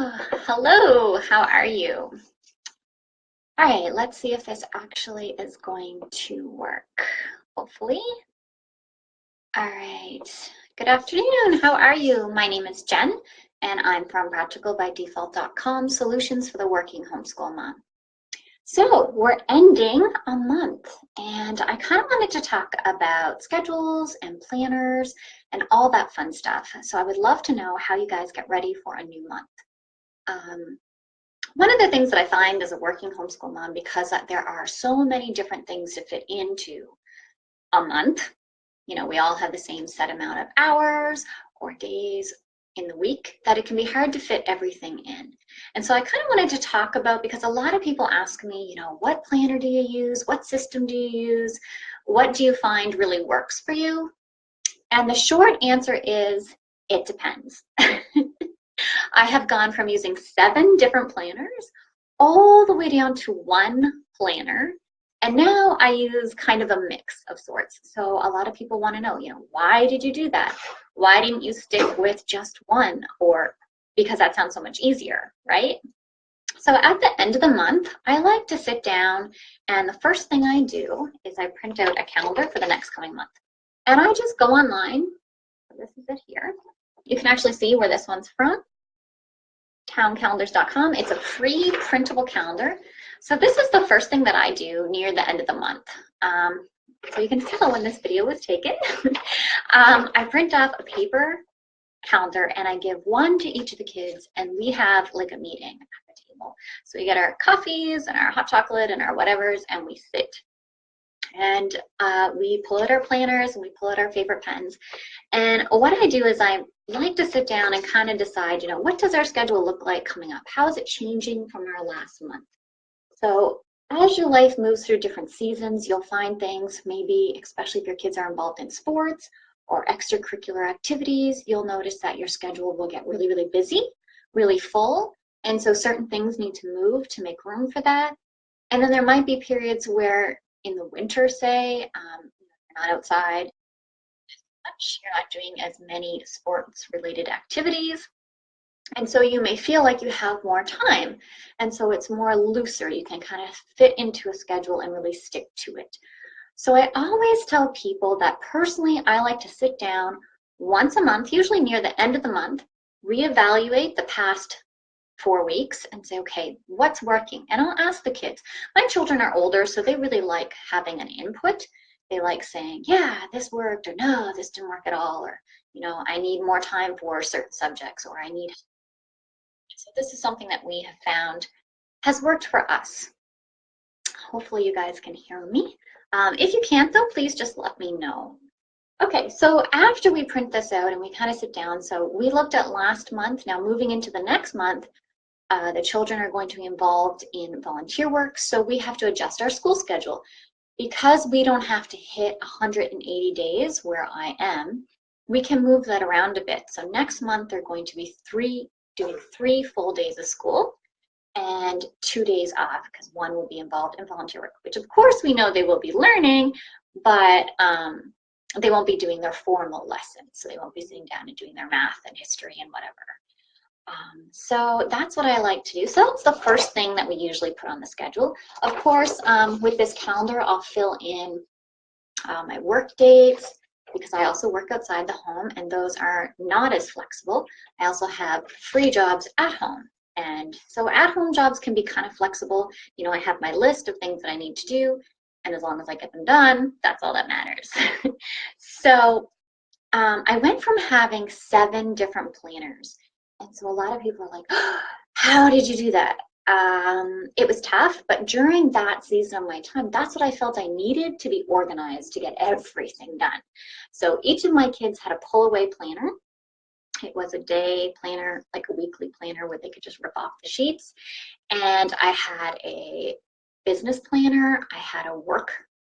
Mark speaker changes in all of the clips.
Speaker 1: Hello, how are you? All right, let's see if this actually is going to work. Hopefully. All right. Good afternoon. How are you? My name is Jen, and I'm from practicalbydefault.com, solutions for the working homeschool mom. So we're ending a month, and I kind of wanted to talk about schedules and planners and all that fun stuff. So I would love to know how you guys get ready for a new month. One of the things that I find as a working homeschool mom, because there are so many different things to fit into a month, we all have the same set amount of hours or days in the week, that it can be hard to fit everything in. And so I kind of wanted to talk about, because a lot of people ask me, what planner do you use? What system do you use? What do you find really works for you? And the short answer is, it depends. I have gone from using 7 different planners all the way down to one planner. And now I use kind of a mix of sorts. So a lot of people want to know, why did you do that? Why didn't you stick with just one? Or because that sounds so much easier, right? So at the end of the month, I like to sit down, and the first thing I do is I print out a calendar for the next coming month. And I just go online. This is it here. You can actually see where this one's from. towncalendars.com. It's a free printable calendar. So this is the first thing that I do near the end of the month. So you can tell when this video was taken. I print off a paper calendar and I give one to each of the kids, and we have like a meeting at the table. So we get our coffees and our hot chocolate and our whatevers, and we sit. And we pull out our planners and we pull out our favorite pens. And what I do is I like to sit down and kind of decide, what does our schedule look like coming up? How is it changing from our last month? So as your life moves through different seasons, you'll find things, maybe especially if your kids are involved in sports or extracurricular activities, you'll notice that your schedule will get really, really busy, really full. And so certain things need to move to make room for that. And then there might be periods where in the winter, say, you're not outside as much, you're not doing as many sports-related activities, and so you may feel like you have more time, and so it's more looser. You can kind of fit into a schedule and really stick to it. So I always tell people that personally, I like to sit down once a month, usually near the end of the month, reevaluate the past 4 weeks and say, okay, what's working? And I'll ask the kids. My children are older, so they really like having an input. They like saying, yeah, this worked, or no, this didn't work at all, or, I need more time for certain subjects, or I need. So this is something that we have found has worked for us. Hopefully you guys can hear me. If you can't, though, please just let me know. Okay, so after we print this out and we kind of sit down, so we looked at last month. Now moving into the next month, the children are going to be involved in volunteer work, so we have to adjust our school schedule. Because we don't have to hit 180 days where I am, we can move that around a bit. So next month, they're going to be doing 3 full days of school and 2 days off, because one will be involved in volunteer work, which of course we know they will be learning, but they won't be doing their formal lessons. So they won't be sitting down and doing their math and history and whatever. So that's what I like to do. So that's the first thing that we usually put on the schedule. Of course, with this calendar, I'll fill in my work dates, because I also work outside the home, and those are not as flexible. I also have free jobs at home. And so at-home jobs can be kind of flexible. I have my list of things that I need to do, and as long as I get them done, that's all that matters. So I went from having 7 different planners. And so a lot of people are like, oh, how did you do that? It was tough, but during that season of my time, that's what I felt I needed to be organized to get everything done. So each of my kids had a pull-away planner. It was a day planner, like a weekly planner where they could just rip off the sheets. And I had a business planner. I had a work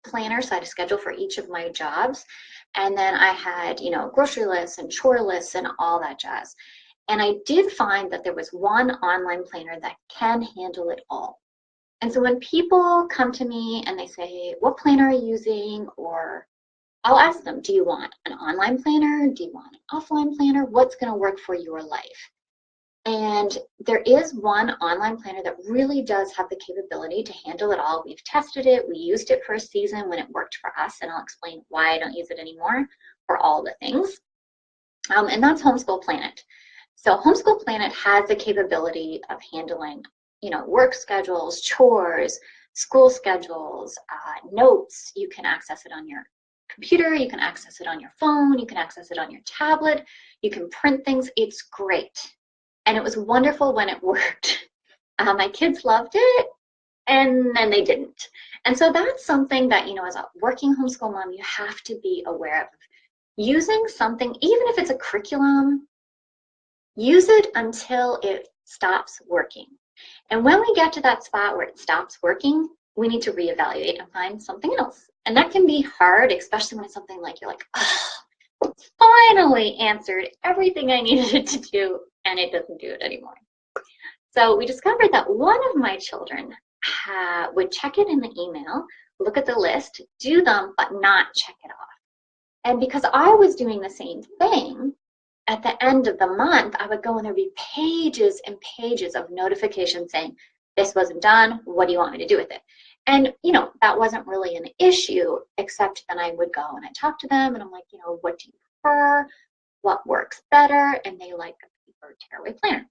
Speaker 1: planner, so I had a schedule for each of my jobs. And then I had, grocery lists and chore lists and all that jazz. And I did find that there was one online planner that can handle it all. And so when people come to me and they say, what planner are you using? Or I'll ask them, do you want an online planner? Do you want an offline planner? What's going to work for your life? And there is one online planner that really does have the capability to handle it all. We've tested it. We used it for a season when it worked for us, and I'll explain why I don't use it anymore for all the things. And that's Homeschool Planet. So Homeschool Planet has the capability of handling, work schedules, chores, school schedules, notes. You can access it on your computer, you can access it on your phone, you can access it on your tablet, you can print things. It's great. And it was wonderful when it worked. My kids loved it, and then they didn't. And so that's something that, as a working homeschool mom, you have to be aware of. Using something, even if it's a curriculum, use it until it stops working. And when we get to that spot where it stops working, we need to reevaluate and find something else. And that can be hard, especially when it's something like you're like, oh, finally answered everything I needed it to do, and it doesn't do it anymore. So we discovered that one of my children would check it in the email, look at the list, do them, but not check it off. And because I was doing the same thing, at the end of the month, I would go and there'd be pages and pages of notifications saying, this wasn't done, what do you want me to do with it? And, that wasn't really an issue, except then I would go and I talk to them and I'm like, what do you prefer? What works better? And they like a paper tearaway planner.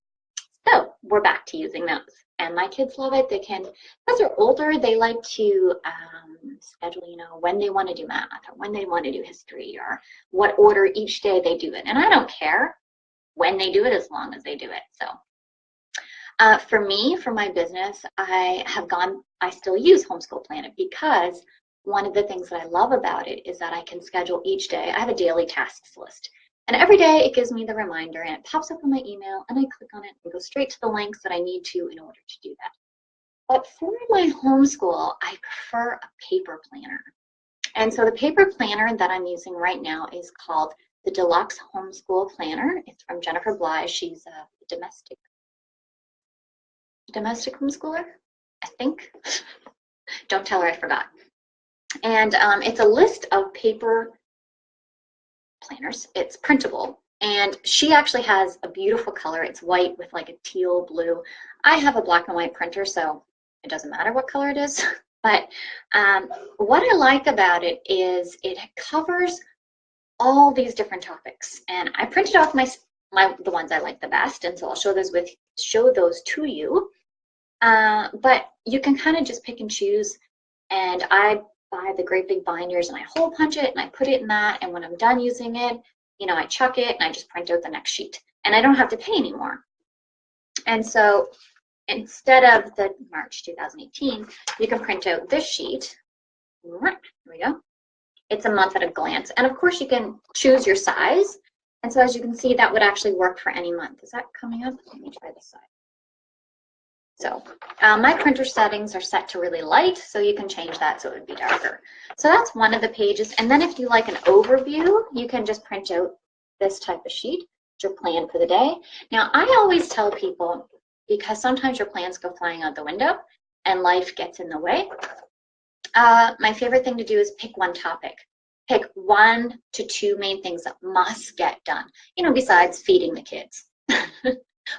Speaker 1: So we're back to using those. And my kids love it. They can, as they're older, they like to schedule, when they want to do math or when they want to do history or what order each day they do it. And I don't care when they do it as long as they do it. So for me, for my business, I still use Homeschool Planet because one of the things that I love about it is that I can schedule each day. I have a daily tasks list. And every day it gives me the reminder and it pops up in my email and I click on it and go straight to the links that I need to in order to do that. But for my homeschool, I prefer a paper planner. And so the paper planner that I'm using right now is called the Deluxe Homeschool Planner. It's from Jennifer Bly. She's a domestic homeschooler, I think. Don't tell her I forgot. And it's a list of paper planners. It's printable, and she actually has a beautiful color. It's white with like a teal blue. I have a black and white printer, so it doesn't matter what color it is. But what I like about it is it covers all these different topics, and I printed off the ones I like the best, and so I'll show those to you. But you can kind of just pick and choose, and I buy the great big binders and I hole punch it and I put it in that, and when I'm done using it, I chuck it and I just print out the next sheet, and I don't have to pay anymore. And so instead of the March 2018, you can print out this sheet. Here we go. It's a month at a glance, and of course you can choose your size, and so as you can see, that would actually work for any month. Is that coming up? Let me try this side. So my printer settings are set to really light, so you can change that so it would be darker. So that's one of the pages. And then if you like an overview, you can just print out this type of sheet, your plan for the day. Now, I always tell people, because sometimes your plans go flying out the window and life gets in the way, my favorite thing to do is pick one topic. Pick 1 to 2 main things that must get done, besides feeding the kids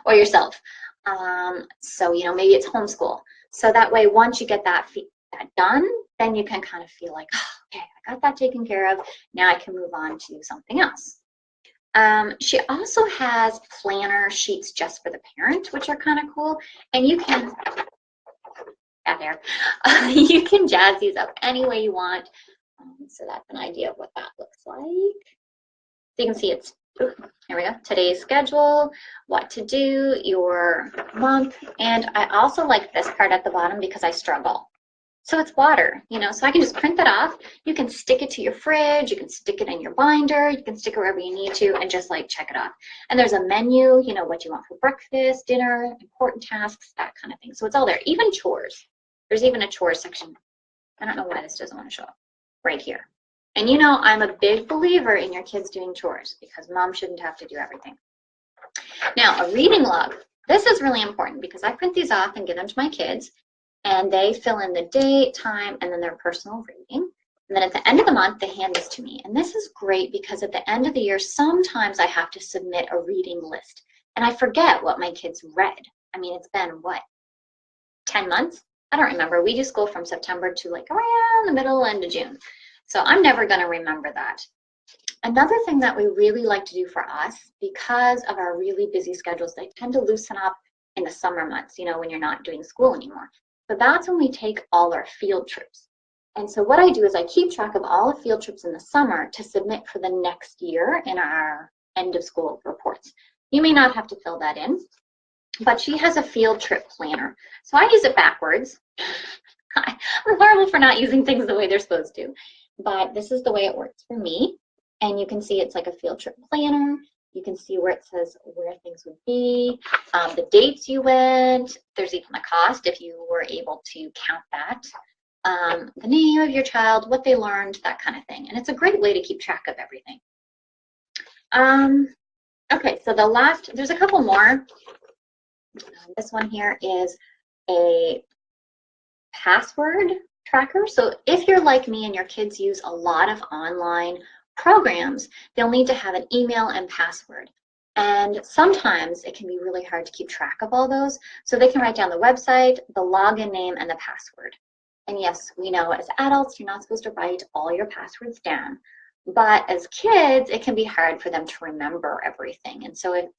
Speaker 1: or yourself. So, maybe it's homeschool. So that way, once you get that done, then you can kind of feel like, oh, okay, I got that taken care of. Now I can move on to something else. She also has planner sheets just for the parent, which are kind of cool. And you can, you can jazz these up any way you want. So that's an idea of what that looks like. So you can see it's, here we go, today's schedule, what to do, your month, and I also like this part at the bottom because I struggle. So it's water, so I can just print that off. You can stick it to your fridge, you can stick it in your binder, you can stick it wherever you need to and just like check it off. And there's a menu, what you want for breakfast, dinner, important tasks, that kind of thing. So it's all there, even chores. There's even a chores section. I don't know why this doesn't want to show up right here. And I'm a big believer in your kids doing chores because mom shouldn't have to do everything. Now, a reading log. This is really important because I print these off and give them to my kids, and they fill in the date, time, and then their personal reading. And then at the end of the month, they hand this to me. And this is great because at the end of the year, sometimes I have to submit a reading list. and I forget what my kids read. I mean, it's been what, 10 months? I don't remember. We do school from September to like around the middle end of June. So I'm never going to remember that. Another thing that we really like to do for us, because of our really busy schedules, they tend to loosen up in the summer months, you know, when you're not doing school anymore. So that's when we take all our field trips. And so what I do is I keep track of all the field trips in the summer to submit for the next year in our end of school reports. You may not have to fill that in, but she has a field trip planner. So I use it backwards. I'm horrible for not using things the way they're supposed to, but this is the way it works for me. And you can see it's like a field trip planner. You can see where it says where things would be, the dates you went. There's even the cost if you were able to count that. The name of your child, what they learned, that kind of thing. And it's a great way to keep track of everything. Okay, so there's a couple more. This one here is a password tracker. So if you're like me and your kids use a lot of online programs, they'll need to have an email and password. And sometimes it can be really hard to keep track of all those. So they can write down the website, the login name, and the password. And yes, we know as adults, you're not supposed to write all your passwords down. But as kids, it can be hard for them to remember everything. And so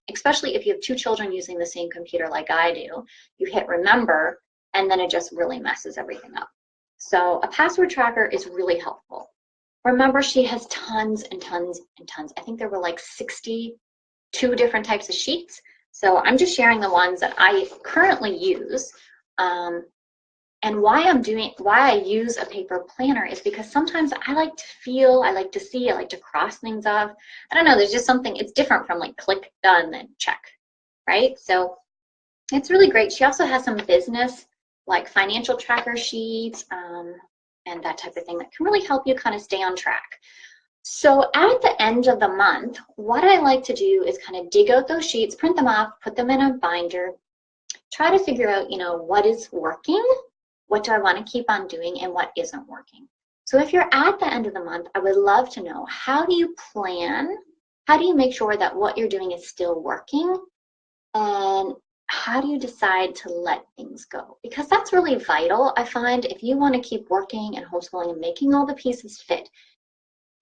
Speaker 1: especially if you have two children using the same computer like I do, you hit remember, and then it just really messes everything up. So a password tracker is really helpful. Remember, she has tons and tons and tons. I think there were like 62 different types of sheets. So I'm just sharing the ones that I currently use. And why I use a paper planner is because sometimes I like to feel, I like to see, I like to cross things off. I don't know, there's just something, it's different from like click, done, then check, right? So it's really great. She also has some business, like financial tracker sheets, and that type of thing that can really help you kind of stay on track. So at the end of the month, what I like to do is kind of dig out those sheets, print them off, put them in a binder, try to figure out, you know, what is working, what do I want to keep on doing, and what isn't working. So if you're at the end of the month, I would love to know, how do you plan? How do you make sure that what you're doing is still working? And how do you decide to let things go? Because that's really vital. I find if you want to keep working and homeschooling and making all the pieces fit,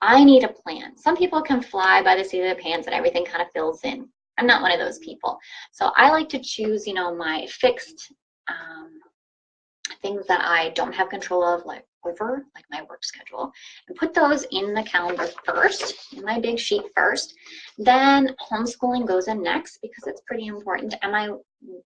Speaker 1: I need a plan. Some people can fly by the seat of their pants and everything kind of fills in. I'm not one of those people. So I like to choose, you know, my fixed things that I don't have control of, like my work schedule, and put those in the calendar first, in my big sheet first. Then homeschooling goes in next because it's pretty important, and my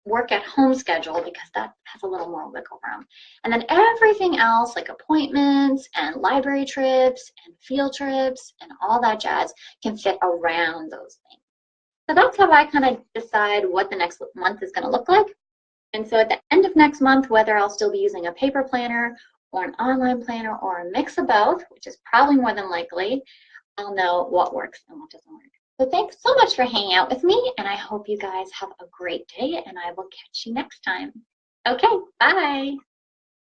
Speaker 1: work at home schedule because that has a little more wiggle room. And then everything else, like appointments and library trips and field trips and all that jazz, can fit around those things. So that's how I kind of decide what the next month is going to look like. And so at the end of next month, whether I'll still be using a paper planner or an online planner or a mix of both, which is probably more than likely, I'll know what works and what doesn't work. So thanks so much for hanging out with me, and I hope you guys have a great day, and I will catch you next time. Okay, bye.